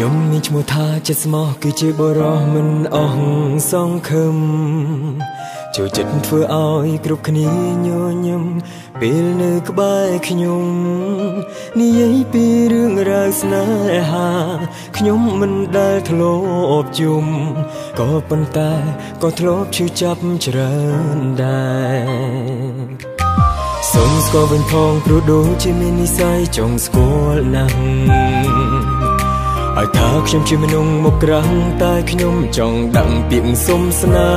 ខ្ញុំមានឈ្មោះថាចិត្តស្មោះគឺជាបរិះមិនអស់សង្ឃឹមចូលចិត្តធ្វើឲ្យគ្រប់គ្នាញញឹមពេលនៅក្បែរខ្ញុំនិយាយពីរឿងរ៉ាវស្នេហាខ្ញុំមិនដែលធ្លាប់ជុំក៏ប៉ុន្តែក៏ធ្លាប់ឈឺចាប់ច្រើនដែរសូមស្គាល់វិញផងព្រោះដូចជាមាននិស្ស័យចង់ស្គាល់ណាស់ឲ្យថាខ្ញុំជាមនុស្សមកក្រាំងតែខ្ញុំចង់ដឹងពាក្យសុំស្នេ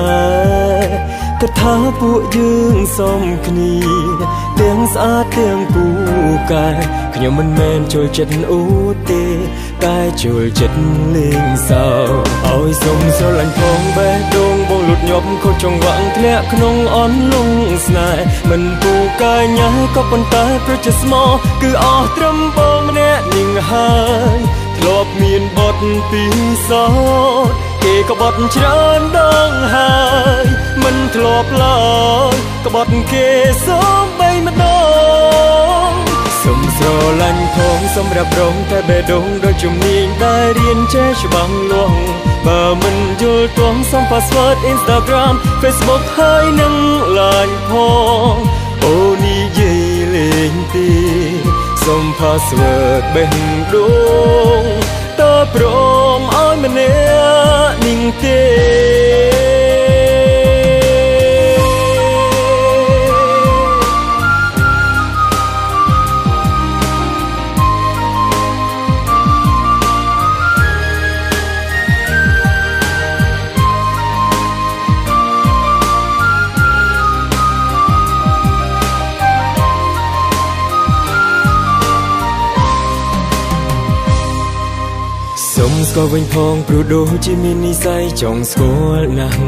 ហ៍ក៏ថាពួកយើងសមគ្នាទាំងស្អាតទាំងពូកែខ្ញុំមិនមែនចូលចិត្តអូទេតែចូលចិត្តលេងសើចឲ្យសុំស្រឡាញ់ផងបេះដូងបងលូតញាប់ខូចចង្វាក់ធ្លាក់ក្នុងអន្លង់ស្នេហ៍មិនពូកែញ៉ាក៏ប៉ុន្តែប្រជិស្មោគឺអស់ត្រឹមបងម្នាក់នឹងហើយធ្លាប់មានបទពីសោតគេក៏បត់ច្រើនដងហើយមិនធ្លាប់ឡើយក៏បត់គេសូមបីម្ដងសុំស្រឡាញ់ផងសម្រាប់រងតែបេះដូងដូចជំនាញដែលរៀនចេះច្បាស់លាស់បើមិនយល់ទាស់សុំ password Instagram Facebook ហើយនឹង LINE ផងអូនិយាយលេងទីសុំ password បេះដូងតើព្រមឲ្យម្នាក់នឹងទេសុំស្គាល់វិញផងព្រោះដូចជាមាននិស្ស័យចង់ស្គាល់ណាស់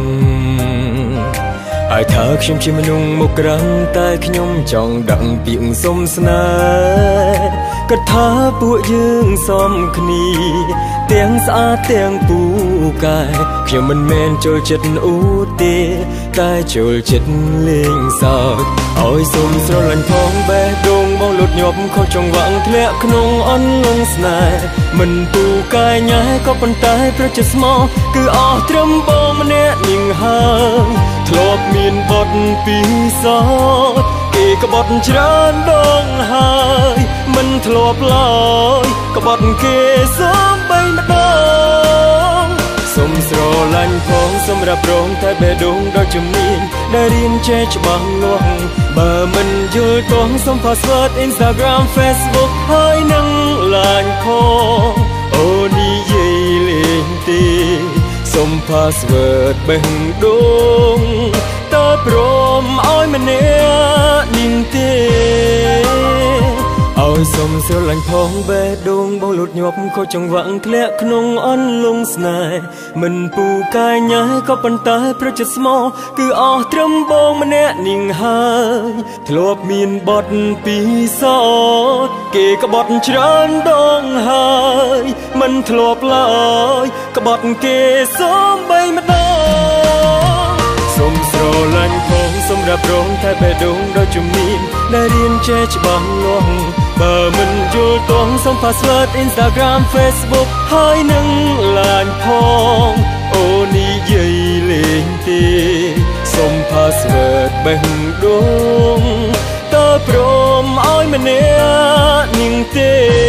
ឲ្យថាខ្ញុំជាមនុស្សមកក្រាំងតែខ្ញុំចង់ដឹងពាក្យសុំស្នេហ៍ក៏ថាពួកយើងសមគ្នាទាំងស្អាតទាំងពូកែខ្ញុំមិនមែនចូលចិត្តអូទេតែចូលចិត្តលេងសើចឲ្យសុំស្រឡាញ់ផងបេះដូងបងលូតញាប់ខុសចង្វាក់ធ្លាក់ក្នុងអន្លង់ស្នេហ៍មិនពូកែញ៉ាក៏ប៉ុន្តែប្រជិស្មោគឺអស់ត្រឹមបងម្នាក់នឹងហើយធ្លាប់មានបទពីសោតគេក៏បត់ច្រើនដងហើយមិនធ្លាប់ឡើយក៏បត់គេសូមបីម្ដងសុំស្រឡាញ់ផងសម្រាប់រងតែបេះដូងដ៏ជំនាញដែលរៀនចេះច្បាស់លាស់បើមិនយល់ទាស់សុំ password Instagram Facebook ហើយនឹង LINE ផងអូនិយាយលេងទេសុំ password បេះដូងតើព្រមឲ្យម្នាក់នឹងទេឲ្យសុំស្រឡាញ់ផងបេះដូងបងលូតញាប់ខូចចង្វាក់ធ្លាក់ក្នុងអន្លង់ស្នេហ៍មិនពូកែញ៉ាក៏ប៉ុន្តែប្រជិស្មោគឺអស់ត្រឹមបងម្នាក់នឹងហើយធ្លាប់មានបទពីសោតគេក៏បត់ច្រើនដងហើយមិនធ្លាប់ឡើយក៏បត់គេសូមបីម្ដងសុំស្រឡាញ់ផងសម្រាប់រងតែបេះដូងដ៏ជំនាញដែលរៀនចេះច្បាស់លាស់បើមិនយល់ទាស់សុំ password Instagram Facebook ហើយនឹង LINE ផងអូនិយាយលេងទេសុំ password បេះដូងតើព្រមឲ្យម្នាក់នឹងទេ